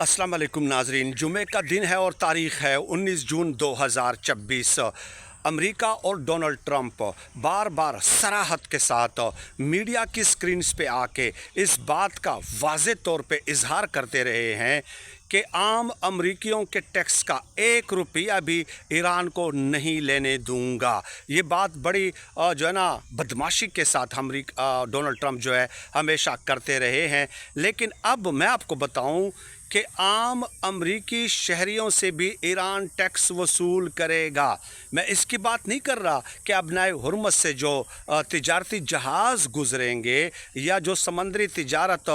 अस्सलाम वालेकुम नाजरीन। जुमे का दिन है और तारीख़ है 19 जून 2024। अमेरिका और डोनाल्ड ट्रंप बार बार सराहत के साथ मीडिया की स्क्रीन्स पे आके इस बात का वाज़े तौर पे इजहार करते रहे हैं कि आम अमरीकियों के टैक्स का 1 रुपया भी ईरान को नहीं लेने दूंगा। ये बात बड़ी जो है ना बदमाशी के साथ डोनाल्ड ट्रंप जो है हमेशा करते रहे हैं। लेकिन अब मैं आपको बताऊं कि आम अमरीकी शहरियों से भी ईरान टैक्स वसूल करेगा। मैं इसकी बात नहीं कर रहा कि अबनाए हुर्मुज़ से जो तिजारती जहाज़ गुजरेंगे या जो समंदरी तिजारत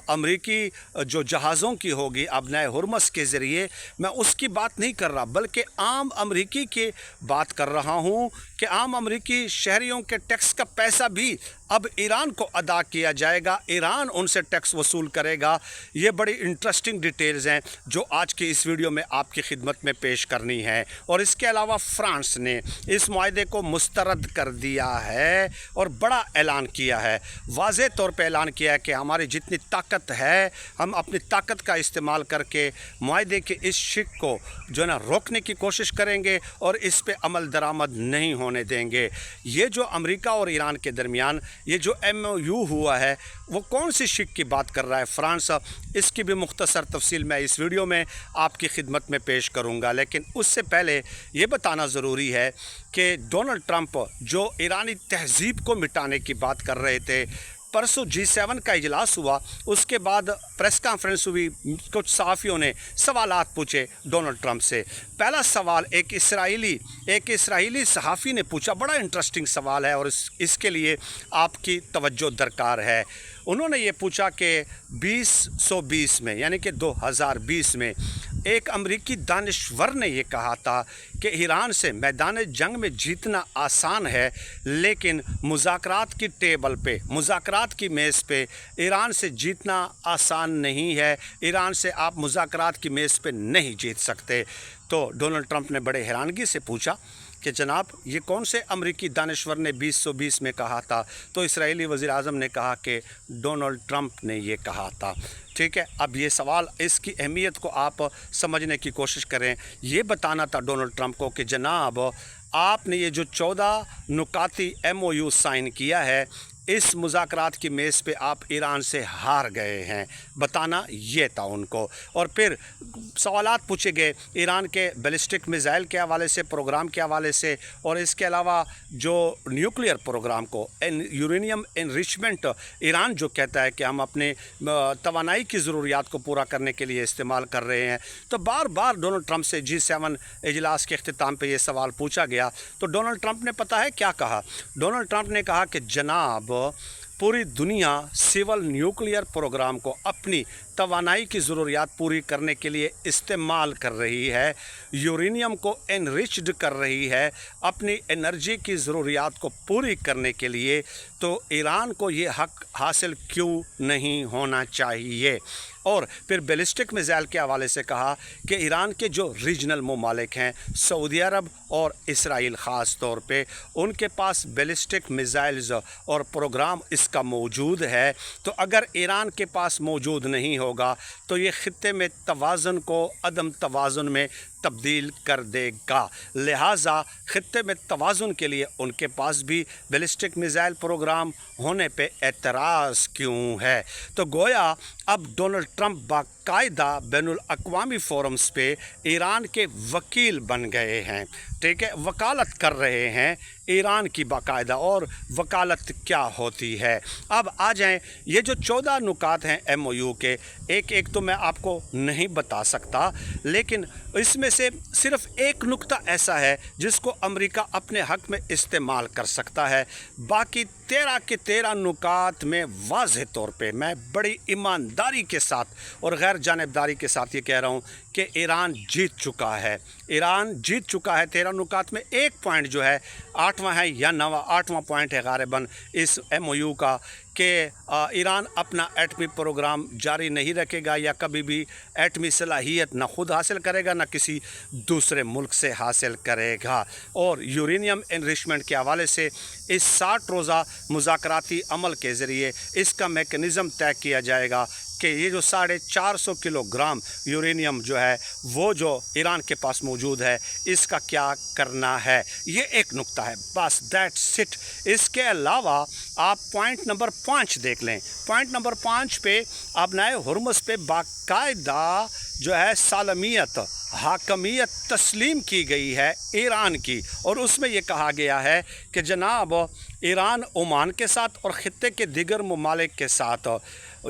अमरीकी जो जहाज़ों की होगी अबनाए हुर्मुज़ के ज़रिए, मैं उसकी बात नहीं कर रहा, बल्कि आम अमरीकी की बात कर रहा हूँ कि आम अमरीकी शहरियों के टैक्स का पैसा भी अब ईरान को अदा किया जाएगा, ईरान उनसे टैक्स वसूल करेगा। ये बड़ी इंटरेस्टिंग डिटेल्स हैं जो आज की इस वीडियो में आपकी खिदमत में पेश करनी है। और इसके अलावा फ्रांस ने इस मुआहदे को मुस्तरद कर दिया है और बड़ा ऐलान किया है, वाज़े तौर पे ऐलान किया है कि हमारी जितनी ताकत है हम अपनी ताकत का इस्तेमाल करके मुआहदे के इस शिक को जो है ना रोकने की कोशिश करेंगे और इस पे अमल दरामद नहीं होने देंगे। ये जो अमेरिका और ईरान के दरमियान ये जो MOU हुआ है वो कौन सी शिक की बात कर रहा है फ्रांस, इसकी भी मुख्तसर तफसील मैं इस वीडियो में आपकी खिदमत में पेश करूंगा। लेकिन उससे पहले ये बताना ज़रूरी है कि डोनाल्ड ट्रंप जो ईरानी तहज़ीब को मिटाने की बात कर रहे थे, परसों G7 का इजलास हुआ, उसके बाद प्रेस कॉन्फ्रेंस हुई, कुछ सहाफ़ियों ने सवालात पूछे डोनाल्ड ट्रंप से। पहला सवाल एक इसराइली सहाफ़ी ने पूछा, बड़ा इंटरेस्टिंग सवाल है और इसके लिए आपकी तवज्जो दरकार है। उन्होंने ये पूछा कि 2020 में यानी कि 2020 में एक अमरीकी दानिश्वर ने ये कहा था कि ईरान से मैदान जंग में जीतना आसान है, लेकिन मुज़ाकरात की टेबल पे, मुज़ाकरात की मेज़ पे ईरान से जीतना आसान नहीं है, ईरान से आप मुज़ाकरात की मेज़ पे नहीं जीत सकते। तो डोनाल्ड ट्रंप ने बड़े हैरानगी से पूछा कि जनाब ये कौन से अमरीकी दानिश्वर ने 2020 में कहा था? तो इस्राएली वज़ीर-ए-आज़म ने कहा कि डोनाल्ड ट्रंप ने ये कहा था। ठीक है, अब ये सवाल, इसकी अहमियत को आप समझने की कोशिश करें। ये बताना था डोनाल्ड ट्रंप को कि जनाब आपने ये जो 14 नुकाती MOU साइन किया है, इस मुज़ाकरात की मेज़ पे आप ईरान से हार गए हैं, बताना ये था उनको। और फिर सवालात पूछे गए ईरान के बैलिस्टिक मिसाइल के हवाले से, प्रोग्राम के हवाले से, और इसके अलावा जो न्यूक्लियर प्रोग्राम को यूरेनियम एनरिचमेंट ईरान जो कहता है कि हम अपने तवानाई की ज़रूरियात को पूरा करने के लिए इस्तेमाल कर रहे हैं। तो बार बार डोनाल्ड ट्रंप से G7 इजलास के अख्तिताम पे ये सवाल पूछा गया। तो डोनाल्ड ट्रंप ने पता है क्या कहा? डोनाल्ड ट्रंप ने कहा कि जनाब पूरी दुनिया सिविल न्यूक्लियर प्रोग्राम को अपनी तवानाई की ज़रूरियात पूरी करने के लिए इस्तेमाल कर रही है, यूरेनियम को एनरिच्ड कर रही है अपनी एनर्जी की ज़रूरियात को पूरी करने के लिए। तो ईरान को ये हक़ हासिल क्यों नहीं होना चाहिए? और फिर बैलिस्टिक मिसाइल के हवाले से कहा कि ईरान के जो रीजनल ममालिक हैं, सऊदी अरब और इसराइल ख़ास तौर पे, उनके पास बैलिस्टिक मिसाइल्स और प्रोग्राम इसका मौजूद है। तो अगर ईरान के पास मौजूद नहीं होगा तो ये ख़ित्ते में तवाज़ुन को अदम तवाज़ुन में तब्दील कर देगा। लिहाजा ख़ित्ते में तवाज़ुन के लिए उनके पास भी बैलिस्टिक मिसाइल प्रोग्राम होने पे एतराज़ क्यों है? तो गोया अब डोनाल्ड ट्रंप बाकायदा बैनुल अक़वामी फ़ोरम्स पे ईरान के वकील बन गए हैं। ठीक है, वकालत कर रहे हैं ईरान की बाकायदा। और वकालत क्या होती है? अब आ जाएं, ये जो 14 नुकात हैं MOU के, एक एक तो मैं आपको नहीं बता सकता, लेकिन इसमें से सिर्फ़ एक नुक्ता ऐसा है जिसको अमेरिका अपने हक़ में इस्तेमाल कर सकता है। बाकी 13 के 13 नुकात में वाज़ेह तौर पे मैं बड़ी ईमानदारी के साथ और गैर जानिबदारी के साथ ये कह रहा हूँ कि ईरान जीत चुका है। ईरान जीत चुका है 13 नुकात में। एक पॉइंट जो है 8वां है या 8वां पॉइंट है गालिबन इस MOU का कि ईरान अपना एटमी प्रोग्राम जारी नहीं रखेगा या कभी भी एटमी सलाहियत ना खुद हासिल करेगा ना किसी दूसरे मुल्क से हासिल करेगा। और यूरेनियम एनरिचमेंट के हवाले से इस 60 रोज़ा मुज़ाकराती अमल के ज़रिए इसका मेकनिज़म तय किया जाएगा कि ये जो 450 किलोग्राम यूरेनियम जो है वो जो ईरान के पास मौजूद है इसका क्या करना है, ये एक नुक्ता है, बस दैट्स इट। इसके अलावा आप पॉइंट नंबर 5 देख लें। पॉइंट नंबर 5 पे अपनाए हुर्मुज़ पे बाकायदा जो है सालमियत हाकमियत तस्लीम की गई है ईरान की, और उसमें ये कहा गया है कि जनाब ईरान ओमान के साथ और ख़ित्ते के दीगर ममालिक के साथ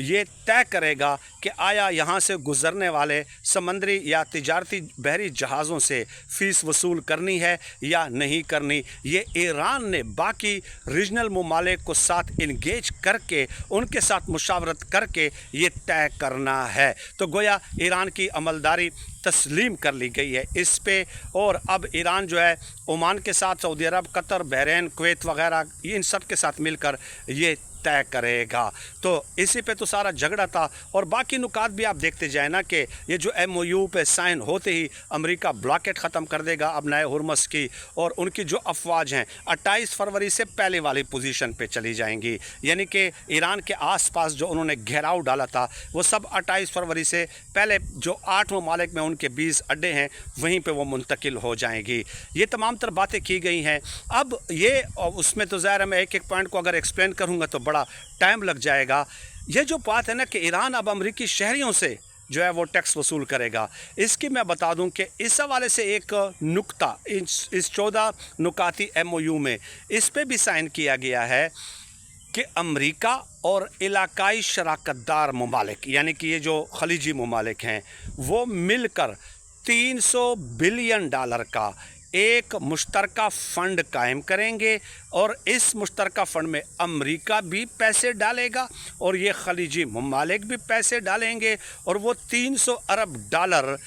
ये तय करेगा कि आया यहाँ से गुज़रने वाले समंदरी या तिजारती बहरी जहाज़ों से फ़ीस वसूल करनी है या नहीं करनी। ये ईरान ने बाकी रीजनल ममालिक को साथ इंगेज करके उनके साथ मुशावरत करके ये तय करना है। तो गोया ईरान की अमलदारी तस्लीम कर ली गई है इस पे, और अब ईरान जो है ओमान के साथ सऊदी अरब, कतर, बहरीन, कुवैत वगैरह इन सब के साथ मिलकर ये तय करेगा। तो इसी पे तो सारा झगड़ा था। और बाकी नुकात भी आप देखते जाए ना कि ये जो MOU पे साइन होते ही अमेरिका ब्लॉकेट ख़त्म कर देगा अब नए हुर्मुज़ की, और उनकी जो अफवाज हैं 28 फरवरी से पहले वाली पोजीशन पे चली जाएंगी, यानी कि ईरान के आसपास जो उन्होंने घेराव डाला था वो सब 28 फरवरी से पहले जो 8 ममालिक में उनके 20 अड्डे हैं वहीं पर वो मुंतकिल हो जाएंगी। ये तमाम तर बातें की गई हैं। अब ये उसमें तो ज़ाहिर है मैं एक एक पॉइंट को अगर एक्सप्लेन करूँगा तो बड़ा टाइम लग जाएगा। ये जो बात है ना कि ईरान अब अमरीकी शहरियों से जो है वो टैक्स वसूल करेगा, इसकी मैं बता दूं कि इस हवाले से एक नुक्ता इस 14 नुकाती MOU में इस पे भी साइन किया गया है कि अमरीका और इलाकाई शराकतदार ममालिक यानी कि ये जो खलीजी ममालिक हैं वो मिलकर $300 बिलियन का एक मुश्तरका फ़ंड कायम करेंगे, और इस मुश्तरका फ़ंड में अमेरिका भी पैसे डालेगा और ये खलीजी ममालिक भी पैसे डालेंगे, और वो $300 अरब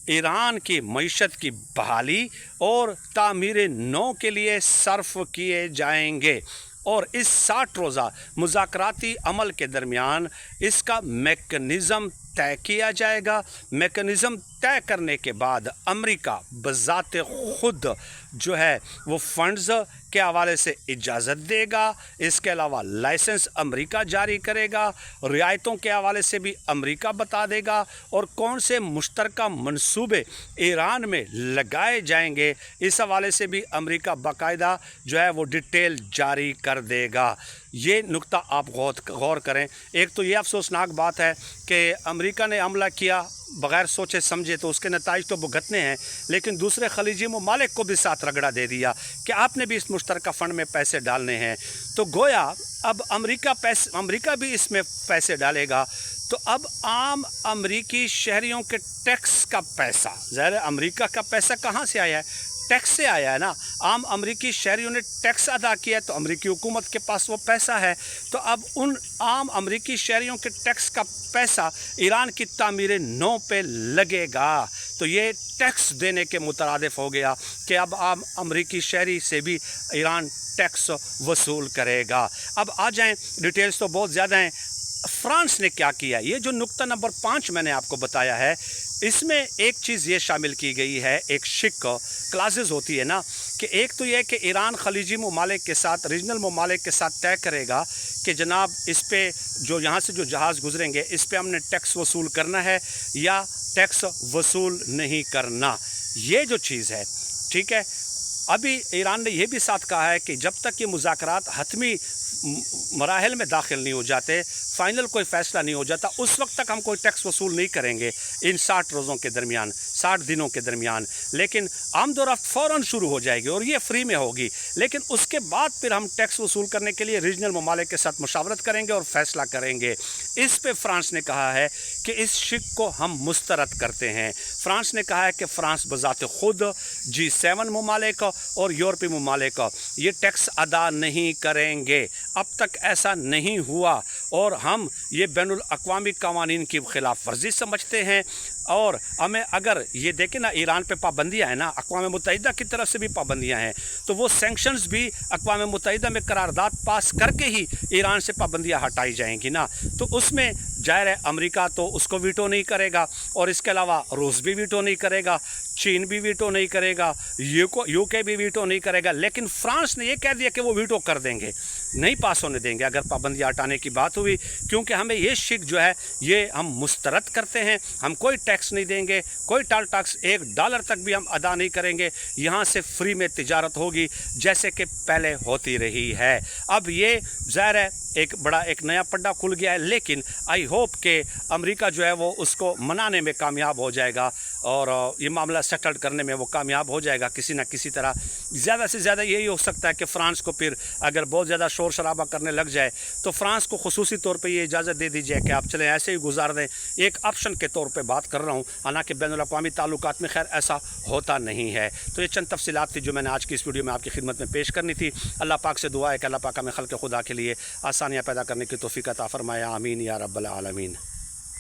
ईरान की मईशत की बहाली और तामीर नौ के लिए सर्फ किए जाएंगे। और इस 60 रोज़ा मुज़ाकराती अमल के दरमियान इसका मेकनिज़म तय किया जाएगा। मेकनिज़म तय करने के बाद अमेरिका बज़ाते ख़ुद जो है वो फ़ंड्स के हवाले से इजाज़त देगा। इसके अलावा लाइसेंस अमेरिका जारी करेगा, रियायतों के हवाले से भी अमेरिका बता देगा, और कौन से मुश्तरका मंसूबे ईरान में लगाए जाएंगे इस हवाले से भी अमेरिका बाकायदा जो है वो डिटेल जारी कर देगा। ये नुक्ता आप गौर करें। एक तो ये अफसोसनाक बात है कि अमेरिका ने हमला किया बग़ैर सोचे समझे तो उसके नताइज तो भुगतने हैं, लेकिन दूसरे खलीजी ममालिक को भी साथ रगड़ा दे दिया कि आपने भी इस मुश्तरका फ़ंड में पैसे डालने हैं। तो गोया अब अमेरिका भी इसमें पैसे डालेगा। तो अब आम अमेरिकी शहरियों के टैक्स का पैसा, ज़ाहिर है अमेरिका का पैसा कहाँ से आया है, टैक्स से आया है ना। आम अमेरिकी शहरियों ने टैक्स अदा किया है तो अमेरिकी हुकूमत के पास वो पैसा है। तो अब उन आम अमेरिकी शहरियों के टैक्स का पैसा ईरान की तामीर नौ पे लगेगा। तो ये टैक्स देने के मुतरादिफ हो गया कि अब आम अमेरिकी शहरी से भी ईरान टैक्स वसूल करेगा। अब आ जाएं, डिटेल्स तो बहुत ज़्यादा हैं। फ्रांस ने क्या किया, ये जो नुक्ता नंबर 5 मैंने आपको बताया है इसमें एक चीज़ ये शामिल की गई है, एक शिक क्लासेस होती है ना, कि एक तो ये कि ईरान खलीजी ममालिक के साथ, रीजनल ममालिक के साथ तय करेगा कि जनाब इस पे जो यहाँ से जो जहाज़ गुजरेंगे इस पे हमने टैक्स वसूल करना है या टैक्स वसूल नहीं करना। ये जो चीज़ है, ठीक है, अभी ईरान ने यह भी साथ कहा है कि जब तक ये मुज़ाकरात हतमी मराहल में दाखिल नहीं हो जाते, फ़ाइनल कोई फ़ैसला नहीं हो जाता, उस वक्त तक हम कोई टैक्स वसूल नहीं करेंगे इन 60 रोज़ों के दरमियान, 60 दिनों के दरमियान। लेकिन आमदोरफ्त फ़ौरन शुरू हो जाएगी और ये फ्री में होगी, लेकिन उसके बाद फिर हम टैक्स वसूल करने के लिए रीजनल ममालिक के साथ मुशावरत करेंगे और फ़ैसला करेंगे। इस पे फ्रांस ने कहा है कि इस शिक को हम मुस्तरद करते हैं। फ्रांस ने कहा है कि फ्रांस बज़ात ख़ुद G7 ममालिक और यूरोपीय ममालिक ये टैक्स अदा नहीं करेंगे। अब तक ऐसा नहीं हुआ और हम ये बैनुल अक़वामी क़वानीन की ख़िलाफ़ वर्जी समझते हैं। और हमें अगर ये देखें ना, ईरान पे पाबंदियाँ हैं ना, अक़वाम मुत्तहिदा की तरफ से भी पाबंदियाँ हैं, तो वो सैंक्शंस भी अक़वाम मुत्तहिदा में करारदाद पास करके ही ईरान से पाबंदियाँ हटाई जाएंगी ना। तो उसमें जाहिर है अमेरिका तो उसको वीटो नहीं करेगा, और इसके अलावा रूस भी वीटो नहीं करेगा, चीन भी वीटो नहीं करेगा, यूके भी वीटो नहीं करेगा। लेकिन फ्रांस ने ये कह दिया कि वो वीटो कर देंगे। نہیں پاس ہونے دیں گے اگر پابندیاں ہٹانے کی بات ہوئی، کیونکہ ہمیں یہ شک جو ہے یہ ہم مسترد کرتے ہیں. ہم کوئی ٹیکس نہیں دیں گے، کوئی ٹال ٹیکس $1 تک بھی ہم ادا نہیں کریں گے. یہاں سے فری میں تجارت ہوگی جیسے کہ پہلے ہوتی رہی ہے. اب یہ ظاہر ہے ایک نیا پڈا کھل گیا ہے، لیکن آئی ہوپ کہ امریکہ جو ہے وہ اس کو منانے میں کامیاب ہو جائے گا اور یہ معاملہ سیٹلڈ کرنے میں وہ کامیاب ہو جائے گا کسی نہ کسی طرح. زیادہ سے زیادہ یہی ہو سکتا ہے کہ فرانس کو پھر اگر بہت زیادہ شور شرابہ کرنے لگ جائے تو فرانس کو خصوصی طور پہ یہ اجازت دے دی جائے کہ آپ چلیں ایسے ہی گزار دیں. ایک آپشن کے طور پہ بات کر رہا ہوں، حالانکہ بین الاقوامی تعلقات میں خیر ایسا ہوتا نہیں ہے. تو یہ چند تفصیلات تھی جو میں نے آج کی اس ویڈیو میں آپ کی خدمت میں پیش کرنی تھی. اللہ پاک سے دعا ہے کہ اللہ پاک ہمیں خلق خدا کے لیے آسانیاں پیدا کرنے کی توفیق عطا فرمائے. آمین یا رب العالمین.